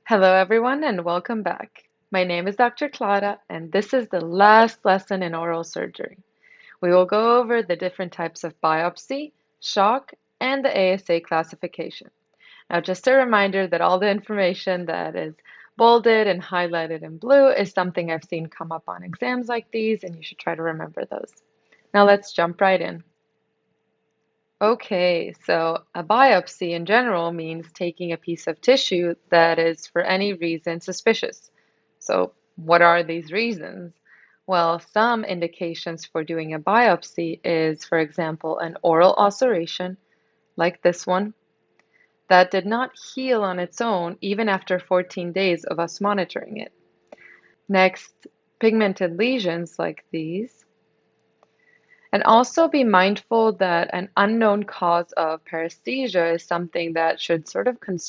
Hello, everyone, and welcome back. My name is Dr. Clara, and this is the last lesson in oral surgery. We will go over the different types of biopsy, shock, and the ASA classification. Now, just a reminder that all the information that is bolded and highlighted in blue is something I've seen come up on exams like these, and you should try to remember those. Now, let's jump right in. Okay, so a biopsy in general means taking a piece of tissue that is for any reason suspicious. So, what are these reasons? Well, some indications for doing a biopsy is, for example, an oral ulceration, like this one, that did not heal on its own even after 14 days of us monitoring it. Next, pigmented lesions like these. And also be mindful that an unknown cause of paresthesia is something that should sort of concern